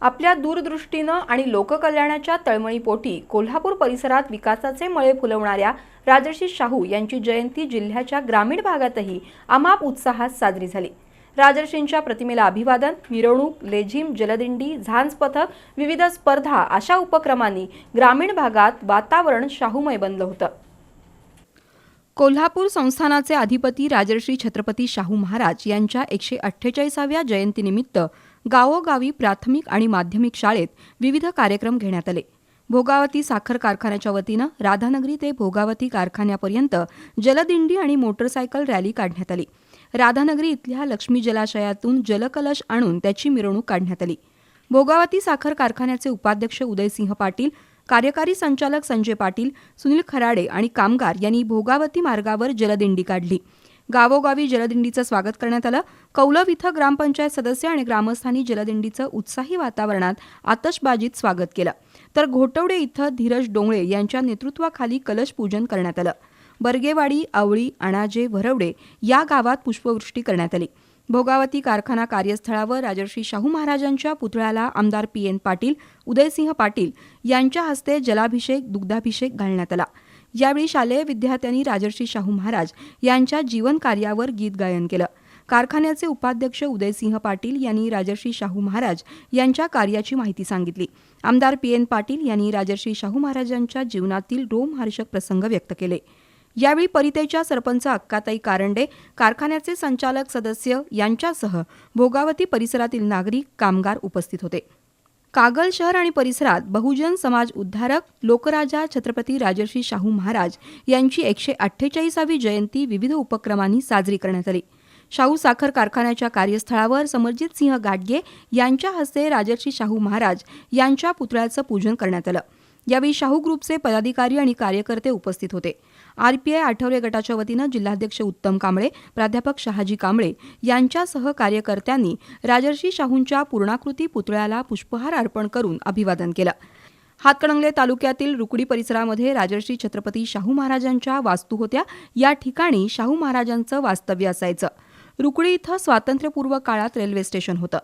आपल्या दूरदृष्टीनं आणि लोककल्याणाच्या तळमळीपोटी कोल्हापूर परिसरात विकासाचे मळे फुलवणाऱ्या राजर्षी शाहू यांची जयंती जिल्ह्याच्या ग्रामीण भागातही अमाप उत्साहात साजरी झाली। राजर्षींच्या प्रतिमेला अभिवादन, मिरवणूक, लेझिम, जलदिंडी, झांज पथक, विविध स्पर्धा अशा उपक्रमांनी ग्रामीण भागात वातावरण शाहूमय बनलं होतं। कोल्हापूर संस्थानाचे अधिपती राजर्षी छत्रपती शाहू महाराज यांच्या 148व्या जयंतीनिमित्त गावोगावी प्राथमिक आणि माध्यमिक शाळेत विविध कार्यक्रम घेण्यात आले। भोगावती साखर कारखान्याच्या वतीनं राधानगरी ते भोगावती कारखान्यापर्यंत जलदिंडी आणि मोटरसायकल रॅली काढण्यात आली। राधानगरी इथल्या लक्ष्मी जलाशयातून जलकलश आणून त्याची मिरवणूक काढण्यात आली। भोगावती साखर कारखान्याचे उपाध्यक्ष उदयसिंह पाटील, कार्यकारी संचालक संजय पाटील, सुनील खराडे आणि कामगार यांनी भोगावती मार्गावर जलदिंडी काढली। गावोगावी जलदिंडीचं स्वागत करण्यात आलं। कौलव इथं ग्रामपंचायत सदस्य आणि ग्रामस्थांनी जलदिंडीचं उत्साही वातावरणात आतषबाजीत स्वागत केलं, तर घोटवडे इथं धीरज डोंगळे यांच्या नेतृत्वाखाली कलश पूजन करण्यात आलं। बर्गेवाडी, आवळी, अणाजे, भरवडे या गावात पुष्पवृष्टी करण्यात आली। भोगावती कारखाना कार्यस्थळावर राजर्षी शाहू महाराजांच्या पुतळ्याला आमदार PN पाटील, उदयसिंह पाटील यांच्या हस्ते जलाभिषेक, दुग्धाभिषेक घालण्यात आला। यावेळी शालेय विद्यार्थ्यांनी राजर्षी शाहू महाराज यांच्या जीवन कार्यावर गीत गायन केलं। कारखान्याचे उपाध्यक्ष उदयसिंह पाटील यांनी राजर्षी शाहू महाराज यांच्या कार्याची माहिती सांगितली। आमदार PN पाटील यांनी राजर्षी शाहू महाराजांच्या जीवनातील रोमहर्षक प्रसंग व्यक्त केले। यावेळी परितेच्या सरपंच अक्काताई कारंडे, कारखान्याचे संचालक सदस्य यांच्यासह भोगावती परिसरातील नागरिक, कामगार उपस्थित होते। कागल शहर आणि परिसरात बहुजन समाज उद्धारक लोकराजा छत्रपती राजर्षी शाहू महाराज यांची 148वी जयंती विविध उपक्रमांनी साजरी करण्यात आली। शाहू साखर कारखान्याच्या कार्यस्थळावर समरजित सिंह गाडगे यांच्या हस्ते राजर्षी शाहू महाराज यांच्या पुतळ्याचं पूजन करण्यात आलं। यावेळी शाहू ग्रुपचे पदाधिकारी आणि कार्यकर्ते उपस्थित होते। RPI आठवले गटाच्या वतीनं जिल्हाध्यक्ष उत्तम कांबळे, प्राध्यापक शहाजी कांबळे यांच्यासह कार्यकर्त्यांनी राजर्षी शाहूंच्या पूर्णाकृती पुतळ्याला पुष्पहार अर्पण करून अभिवादन केलं। हातकणंगले तालुक्यातील रुकडी परिसरामध्ये राजर्षी छत्रपती शाहू महाराजांच्या वास्तू होत्या। या ठिकाणी शाहू महाराजांचं वास्तव्य असायचं। रुकडी इथं स्वातंत्र्यपूर्व काळात रेल्वे स्टेशन होतं।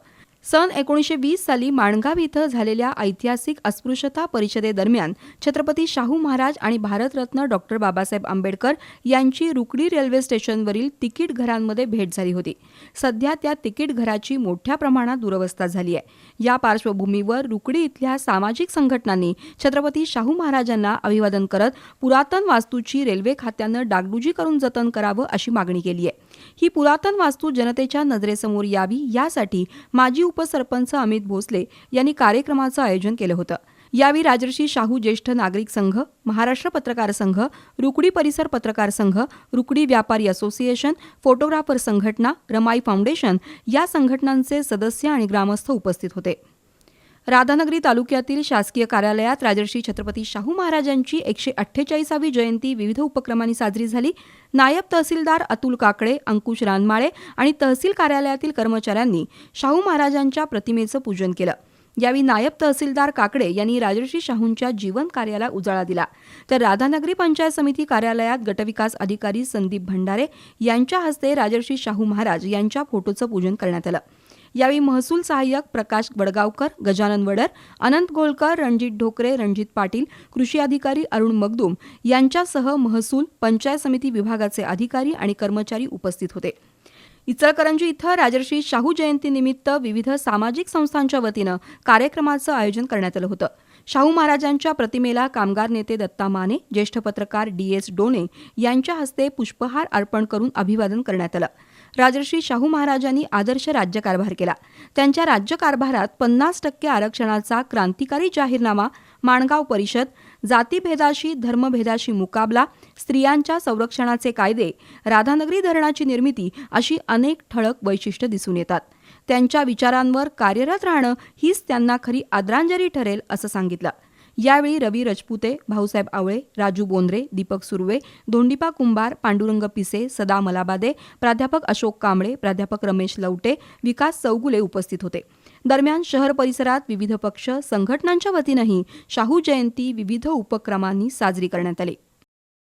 सन 1920 साली माणगाव इथं झालेल्या ऐतिहासिक अस्पृश्यता परिषदेदरम्यान छत्रपती शाहू महाराज आणि भारतरत्न डॉ. बाबासाहेब आंबेडकर यांची रुकडी रेल्वे स्टेशनवरील तिकीट घरांमध्ये भेट झाली होती। सध्या त्या तिकीट घराची मोठ्या प्रमाणात दुरवस्था झाली आहे। या पार्श्वभूमीवर रुकडी इथल्या सामाजिक संघटनांनी छत्रपती शाहू महाराजांना अभिवादन करत पुरातन वास्तूची रेल्वे खात्यानं डागडुजी करून जतन करावं अशी मागणी केली आहे। ही पुरातन वास्तू जनतेच्या नजरेसमोर यावी यासाठी माजी उपसरपंच अमित भोसले यांनी कार्यक्रमाचं आयोजन केलं होतं। यावेळी राजर्षी शाहू ज्येष्ठ नागरिक संघ, महाराष्ट्र पत्रकार संघ, रुकडी परिसर पत्रकार संघ, रुकडी व्यापारी असोसिएशन, फोटोग्राफर संघटना, रमाई फाउंडेशन या संघटनांचे सदस्य आणि ग्रामस्थ उपस्थित होते। राधानगरी तालुक्यातील शासकीय कार्यालयात राजर्षी छत्रपती शाहू महाराजांची 148वी जयंती विविध उपक्रमांनी साजरी झाली। नायब तहसीलदार अतुल काकडे, अंकुश रानमाळे आणि तहसील कार्यालयातील कर्मचाऱ्यांनी शाहू महाराजांच्या प्रतिमेचं पूजन केलं। यावेळी नायब तहसीलदार काकडे यांनी राजर्षी शाहूंच्या जीवन कार्याला उजाळा दिला, तर राधानगरी पंचायत समिती कार्यालयात गटविकास अधिकारी संदीप भंडारे यांच्या हस्ते राजर्षी शाहू महाराज यांच्या फोटोचं पूजन करण्यात आलं। यावेळी महसूल सहाय्यक प्रकाश वडगावकर, गजानन वडर, अनंत गोलकर, रणजित ढोकरे, रणजित पाटील, कृषी अधिकारी अरुण मगदूम यांच्यासह महसूल, पंचायत समिती विभागाचे अधिकारी आणि कर्मचारी उपस्थित होते। इचलकरंजी इथं राजर्षी शाहू जयंतीनिमित्त विविध सामाजिक संस्थांच्या वतीनं कार्यक्रमाचं आयोजन करण्यात आलं होतं। शाहू महाराजांच्या प्रतिमेला कामगार नेते दत्ता माने, ज्येष्ठ पत्रकार DS डोने यांच्या हस्ते पुष्पहार अर्पण करून अभिवादन करण्यात आलं। राजर्षी शाहू महाराजांनी आदर्श राज्यकारभार केला। त्यांच्या राज्यकारभारात 50% आरक्षणाचा क्रांतिकारी जाहीरनामा, माणगाव परिषद, जातीभेदाशी धर्मभेदाशी मुकाबला, स्त्रियांच्या संरक्षणाचे कायदे, राधानगरी धरणाची निर्मिती अशी अनेक ठळक वैशिष्ट्ये दिसून येतात। त्यांच्या विचारांवर कार्यरत राहणं हीच त्यांना खरी आदरांजली ठरेल असं सांगितलं। यावेळी रवी रजपुते, भाऊसाहेब आवळे, राजू बोंद्रे, दीपक सुर्वे, धोंडीपा कुंभार, पांडुरंग पिसे, सदा मलाबादे, प्राध्यापक अशोक कांबळे, प्राध्यापक रमेश लवटे, विकास चौगुले उपस्थित होते। दरम्यान शहर परिसरात विविध पक्ष संघटनांच्या वतीनंही शाहू जयंती विविध उपक्रमांनी साजरी करण्यात आली।